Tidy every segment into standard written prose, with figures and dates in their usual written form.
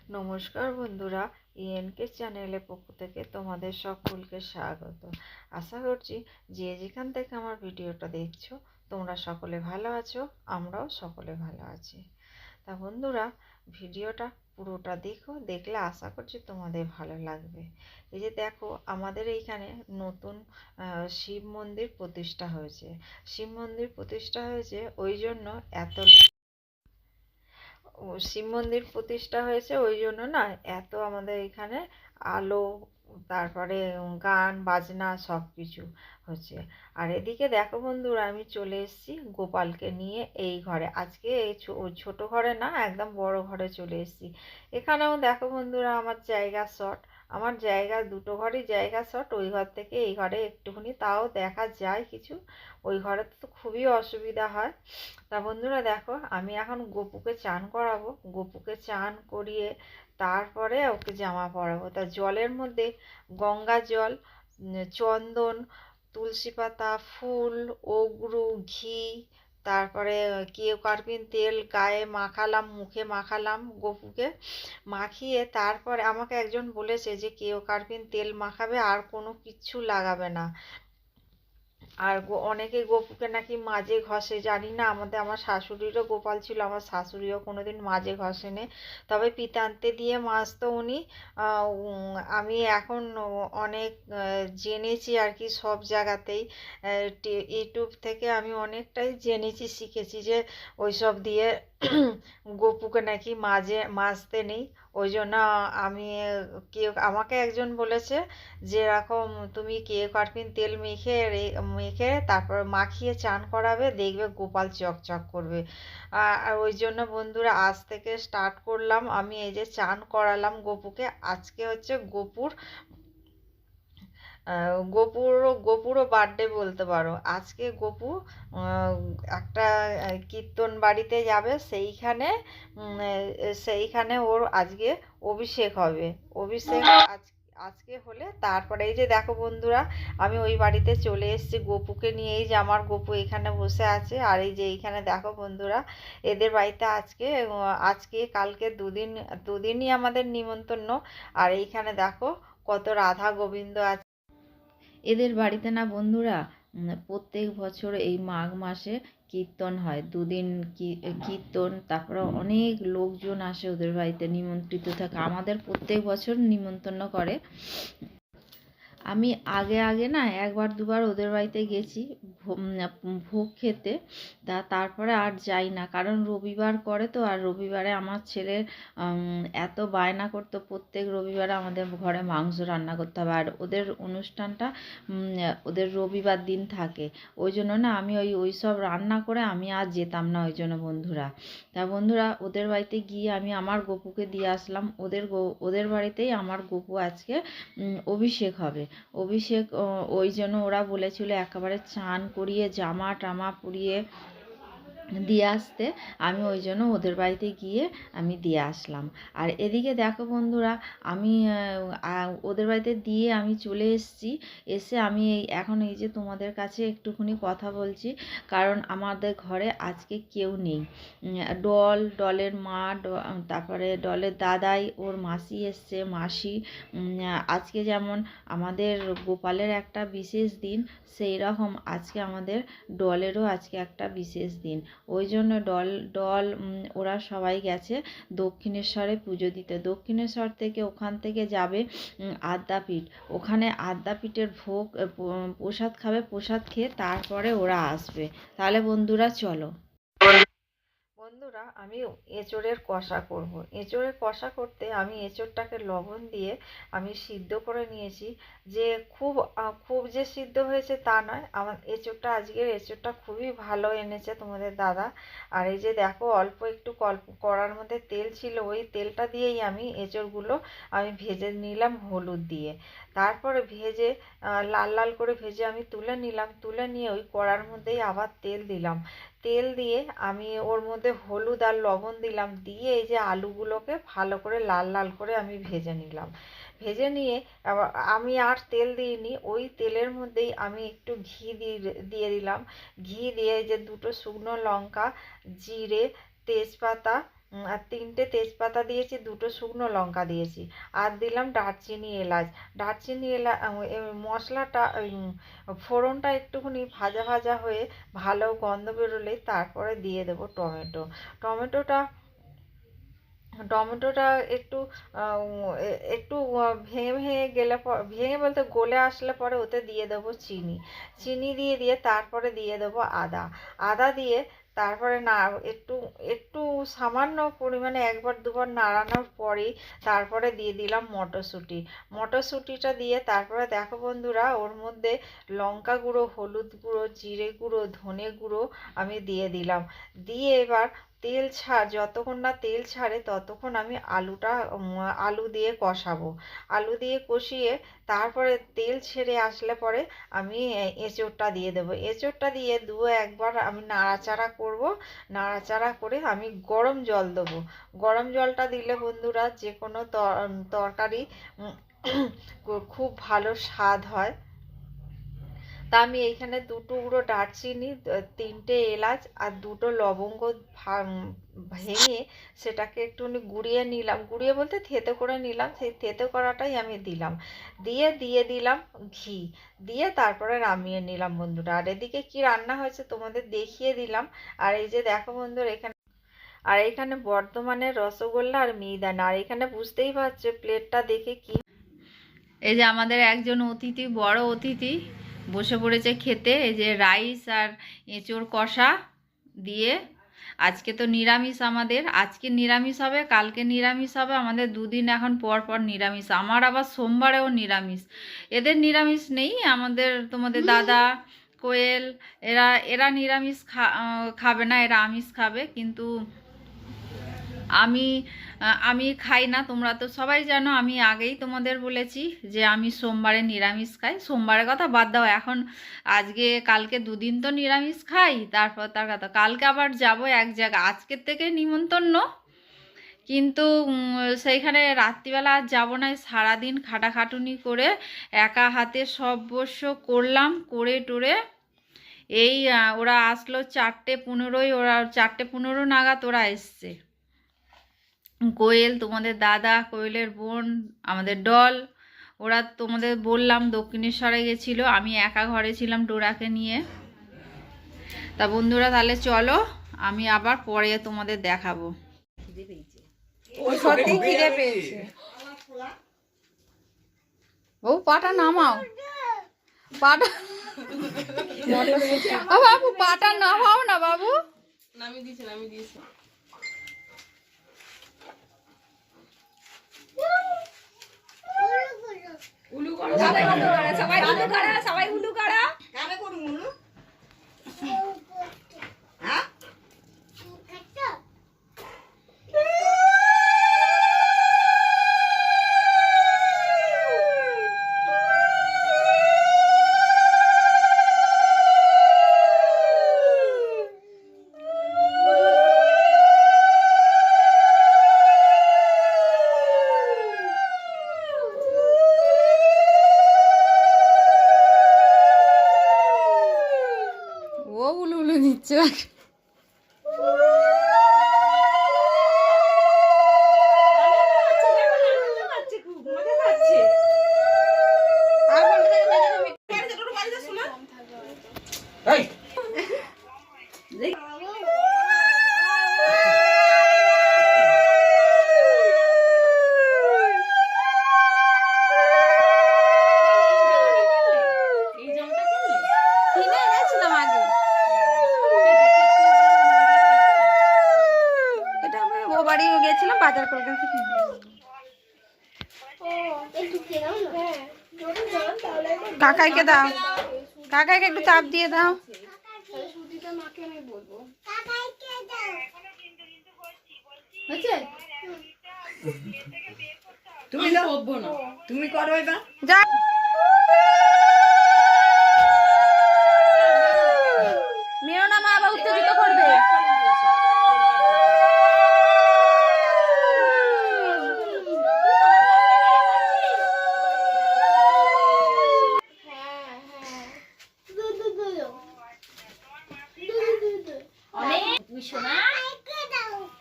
নমস্কার বন্ধুরা, ইএনকে চ্যানেলের পক্ষ থেকে তোমাদের সকলকে স্বাগত। আশা করছি যে যেখান থেকে আমার ভিডিওটা দেখছো তোমরা সকলে ভালো আছো, আমরাও সকলে ভালো আছি। তা বন্ধুরা, ভিডিওটা পুরোটা দেখো, দেখলে আশা করছি তোমাদের ভালো লাগবে। এই যে দেখো, আমাদের এইখানে নতুন শিব মন্দির প্রতিষ্ঠা হয়েছে। শিব মন্দির প্রতিষ্ঠা হয়েছে ওই জন্য শিব মন্দির প্রতিষ্ঠা হয়েছে ওই জন্য না, এত আমাদের এখানে আলো, তারপরে গান বাজনা সব কিছু হচ্ছে। আর এদিকে দেখো বন্ধুরা, আমি চলে এসেছি গোপালকে নিয়ে এই ঘরে। আজকে এই ছোট ঘরে না, একদম বড় ঘরে চলে এসেছি। এখানেও দেখো বন্ধুরা, আমার জায়গা শর্ট। আমার জায়গা, দুটো ঘরই জায়গা শর্ট। ওই ঘর থেকে এই ঘরে একটুখানি তাও দেখা যায় কিছু, ওই ঘরে তো খুবই অসুবিধা হয়। তা বন্ধুরা দেখো, আমি এখন গপুকে চান করাবো। গপুকে চান করিয়ে তারপরে ওকে জামা পরাবো। তা জলের মধ্যে গঙ্গা জল, চন্দন, তুলসী পাতা, ফুল, অগরু, ঘি, তারপরে কেওকার্পিন তেল গায়ে মাখালাম, মুখে মাখালাম গপুকে। মাখিয়ে তারপরে আমাকে একজন বলেছে যে কেওকার্পিন তেল মাখাবে, আর কোনো কিচ্ছু লাগাবে না। আর অনেকে গপুকে নাকি মাজে ঘষে, জানি না। আমার শাশুড়িরও গোপাল ছিল, আমার শাশুড়িও কোনোদিন মাজে ঘষেনি, তবে পিতান্তে দিয়ে মাজতো উনি। আমি এখন অনেক জেনেছি আর কি, সব জায়গাতেই ইউটিউব থেকে আমি অনেকটাই জেনেছি, শিখেছি যে ওইসব দিয়ে গপুকে নাকি মাজতে নেই। ওই জন্য আমি, আমাকে একজন বলেছে যে এরকম তুমি কেওকার্পিন তেল মেখে তারপর মাখিয়ে চান করাবে, দেখবে গোপাল চকচক করবে। আর ওই জন্য বন্ধুরা, আজ থেকে স্টার্ট করলাম। আমি এই যে চান করালাম গপুকে। আজকে হচ্ছে গোপুরও বার্থডে বলতে পারো। আজকে গপু একটা কীর্তন বাড়িতে যাবে, সেইখানে ওর আজকে অভিষেক হবে। অভিষেক আজকে হলে তারপরে এই যে দেখো বন্ধুরা, আমি ওই বাড়িতে চলে এসেছি গপুকে নিয়ে। এই যে আমার গপু এখানে বসে আছে। আর এই যে এইখানে দেখো বন্ধুরা, এদের বাড়িতে আজকে কালকে দুদিনই আমাদের নিমন্ত্রণ। আর এইখানে দেখো কত রাধা গোবিন্দ আছে এদের বাড়িতে না বন্ধুরা। প্রত্যেক বছর এই মাঘ মাসে কীর্তন হয়, দুদিন কীর্তন। তারপরে অনেক লোকজন আসে ওদের বাড়িতে, নিমন্ত্রিত থাকে। আমাদের প্রত্যেক বছর নিমন্ত্রণ করে। আমি আগে আগে না একবার দুবার ওদের বাড়িতে গেছি ভোগ খেতে। তারপরে আর যাই না, কারণ রবিবার করে তো। আর রবিবারে আমার ছেলে এত বায়না করতো, প্রত্যেক রবিবারে আমাদের ঘরে মাংস রান্না করতে হবে। আর ওদের অনুষ্ঠানটা ওদের রবিবার দিন থাকে। ওই জন্য না আমি ওই সব রান্না করে আমি আর যেতাম না ওই জন্য বন্ধুরা। তা বন্ধুরা, ওদের বাড়িতে গিয়ে আমি আমার গপুকে দিয়ে আসলাম। ওদের বাড়িতেই আমার গপু আজকে অভিষেক হবে। অভিষেক ওই জন্য ওরা বলেছিল একেবারে চান করিয়ে জামা টামা পরিয়ে দিয়ে আসতে। আমি ওই জন্য ওদের বাড়িতে গিয়ে আমি দিয়ে আসলাম। আর এদিকে দেখো বন্ধুরা, আমি ওদের বাড়িতে দিয়ে আমি চলে এসেছি। এসে আমি এখন এই যে তোমাদের কাছে একটুখানি কথা বলছি, কারণ আমাদের ঘরে আজকে কেউ নেই। ডলের মা, তারপরে ডলের দাদাই, ওর মাসি এসছে, মাসি। আজকে যেমন আমাদের গোপালের একটা বিশেষ দিন, সেই রকম আজকে আমাদের ডলেরও আজকে একটা বিশেষ দিন। ওই জন্য ডল ওরা সবাই গেছে দক্ষিণেশ্বরে পুজো দিতে। দক্ষিণেশ্বর থেকে ওখান থেকে যাবে আদ্যাপীঠ। ওখানে আদ্যাপীঠের ভোগ প্রসাদ খাবে, প্রসাদ খেয়ে তারপরে ওরা আসবে। তাহলে বন্ধুরা চলো। বন্ধুরা, আমি এঁচোড়ের কষা করব। এঁচোড়ের কষা করতে আমি এঁচোড়টাকে লবণ দিয়ে আমি সিদ্ধ করে নিয়েছি। যে খুব যে সিদ্ধ হয়েছে তা নয়। আমার আজকের এঁচোড়টা খুবই ভালো এনেছে তোমাদের দাদা। আর এই যে দেখো, অল্প একটু কড়ার মধ্যে তেল ছিল, ওই তেলটা দিয়েই আমি এঁচোড়গুলো আমি ভেজে নিলাম হলুদ দিয়ে। তারপরে ভেজে লাল লাল করে ভেজে আমি তুলে নিলাম। তুলে নিয়ে ওই কড়ার মধ্যেই আবার তেল দিলাম। তেল দিয়ে আমি ওর মধ্যে হলুদ আর লবণ দিলাম। দিয়ে এই যে আলুগুলোকে ভালো করে লাল লাল করে আমি ভেজে নিলাম। ভেজে নিয়ে আবার আমি আর তেল দিইনি, ওই তেলের মধ্যেই আমি একটু ঘি দিয়ে দিলাম। ঘি দিয়ে যে দুটো শুকনো লঙ্কা, জিরে, তেজপাতা, আর 3টে তেজপাতা দিয়েছি, 2টো শুকনো লঙ্কা দিয়েছি, আর দিলাম দারচিনি এলাচ। দারচিনি মশলাটা ফোড়নটা একটুখানি ভাজা ভাজা হয়ে ভালো গন্ধ বেরোলেই তারপরে দিয়ে দেবো টমেটো। টমেটোটা টমেটোটা একটু একটু ভেঙে ভেঙে গেলে ভেঙে বলতে গলে আসলে পরে ওতে দিয়ে দেবো চিনি। চিনি দিয়ে তারপরে দিয়ে দেবো আদা। আদা দিয়ে তারপরে না একটু একটু সামান্য পরিমাণে একবার দুবার নাড়ানোর পরেই তারপরে দিয়ে দিলাম মটরশুঁটি। মটরশুঁটিটা দিয়ে তারপরে দেখো বন্ধুরা, ওর মধ্যে লঙ্কা গুঁড়ো, হলুদ গুঁড়ো, জিরে গুঁড়ো, ধনে গুঁড়ো আমি দিয়ে দিলাম। দিয়ে এবার যতক্ষণ না তেল ছাড়ে ততক্ষণ আমি আলু দিয়ে কষাবো। আলু দিয়ে কষিয়ে তারপরে তেল ছেড়ে আসলে পরে আমি এঁচোড়টা দিয়ে দেবো। এঁচোড়টা দিয়ে একবার আমি নাড়াচাড়া করব। নাড়াচাড়া করে আমি গরম জল দেবো। গরম জলটা দিলে বন্ধুরা যে কোনো তরকারি খুব ভালো স্বাদ হয়। তা আমি এইখানে 2 টুকরো দারচিনি, 3টে এলাচ আর 2টো লবঙ্গ ভেঙে সেটাকে একটুখানি গুঁড়িয়ে নিলাম। গুঁড়িয়ে বলতে থেতো করে নিলাম। সেই থেতো করাটাই আমি দিলাম। দিয়ে দিলাম ঘি। দিয়ে তারপরে নামিয়ে নিলাম বন্ধুরা। আর এদিকে কি রান্না হয়েছে তোমাদের দেখিয়ে দিলাম। আর এই যে দেখো বন্ধুরা, এখানে বর্ধমানের রসগোল্লা আর মিহিদানা। আর এখানে বুঝতেই পারছো প্লেটটা দেখে কি। এই যে আমাদের একজন অতিথি, বড় অতিথি বসে পড়েছে খেতে। এই যে রাইস আর এঁচোড় কষা দিয়ে। আজকে তো নিরামিষ, আমাদের আজকে নিরামিষ হবে, কালকে নিরামিষ হবে, আমাদের 2 দিন এখন পর পর নিরামিষ। আমার আবার সোমবারেও নিরামিষ। এদের নিরামিষ নেই, আমাদের তোমাদের দাদা, কোয়েল, এরা নিরামিষ খাবে না, এরা আমিষ খাবে। কিন্তু আমি খাই না। তোমরা তো সবাই জানো, আমি আগেই তোমাদের বলেছি যে আমি সোমবারে নিরামিষ খাই। সোমবারের কথা বাদ দাও, এখন আজকে কালকে 2 দিন তো নিরামিষ খাই। তারপর তার কথা কালকে আবার যাব এক জায়গায়, আজকের থেকে নিমন্ত্রণ। কিন্তু সেইখানে রাত্রিবেলা আর যাবো না। সারাদিন খাটাখাটুনি করে একা হাতে সব বর্ষ করলাম, করে টোরে এই ওরা আসলো 4:15, ওরা 4:15 নাগাদ ওরা এসছে। কোয়েল, তোমাদের দাদা, কোয়েলের বোন, আমাদের ডল, ওরা তোমাদের বললাম দক্ষিণেশ্বরে গেছিল, আমি একা ঘরে ছিলাম ডোরাকে নিয়ে। তা বন্ধুরা তাহলে চলো, আমি আবার পরে তোমাদের দেখাবো। সত্যি খিদে পেয়েছে। ও পাটা নামাও, পাটা বাবু, পাটা নামাও না বাবু। নামিয়ে দিয়েছে। উলু করো, সবাই উলু করো। কারে করুম উলু? হ্যাঁ? ও উলু উলু দিচ্ছে। বাড়িও গেছিলাম বাজার কলকাতা থেকে। কাকাইকে দাও, কাকাইকে একটু চাপ দিয়ে দাও। তুমি করো এবার যা। মেরো না মা, আবার উত্তেজিত করবে।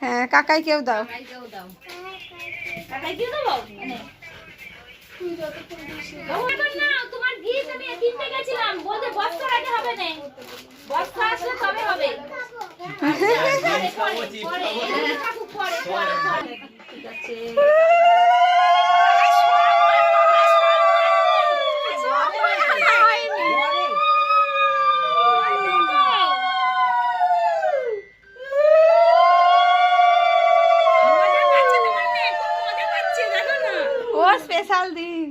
হ্যাঁ কাকাইকেও দাও। তোমার গিফট আমি কিনতে গেছিলাম, বলতে বস্তা আগে হবে না, বস্তা আসলে তবে হবে। ঠিক আছে। ও স্পেশাল দিন,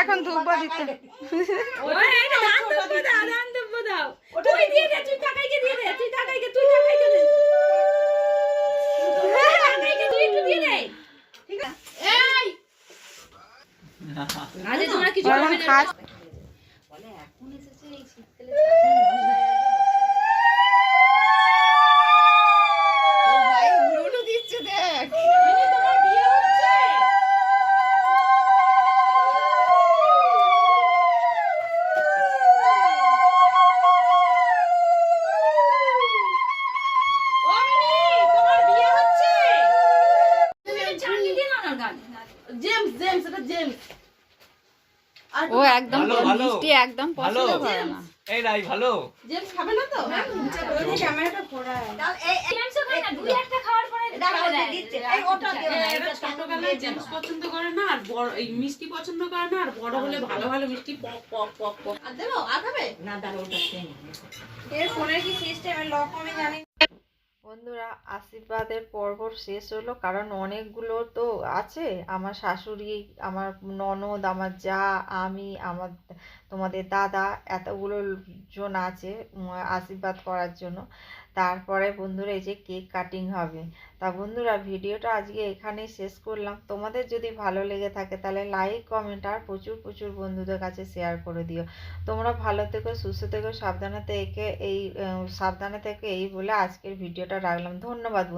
এখন ধূপ দিতে। ও একদম মিষ্টি একদম পছন্দ করে না। এই রাই ভালো জেমস খাবে না তো? ক্যামেরাটা ঘোরায়। জেমস খায় না, দুই একটা খাওয়ার পরে দিচ্ছে। এই ওটা দিও না, এটা ছোটবেলায় জেমস পছন্দ করে না, আর বড় এই মিষ্টি পছন্দ করে না, আর বড় হলে ভালো ভালো মিষ্টি পক পক পক পক। আর দেবো আর খাবে না, দাঁড়া ওটা খেয়ে নি। এর ফোনের কি সিস্টেম এর লক আমি জানি। বন্ধুরা, আশীর্বাদের পর্ব শেষ হলো, কারণ অনেকগুলো তো আছে, আমার শাশুড়ি, আমার ননদ, আমার যা, আমি, আমার তোমাদের দাদা, এতগুলো জন আছে আশীর্বাদ করার জন্য। তারপরে বন্ধুরা এই যে কেক কাটিং হবে। তা বন্ধুরা, ভিডিওটা আজকে এখানেই শেষ করলাম। তোমাদের যদি ভালো লেগে থাকে তাহলে লাইক, কমেন্ট আর প্রচুর প্রচুর বন্ধুদের কাছে শেয়ার করে দিও। তোমরা ভালো থেকো, সুস্থ থেকো, সাবধানে থেকে এই বলে আজকের ভিডিওটা রাখলাম। ধন্যবাদ বন্ধু।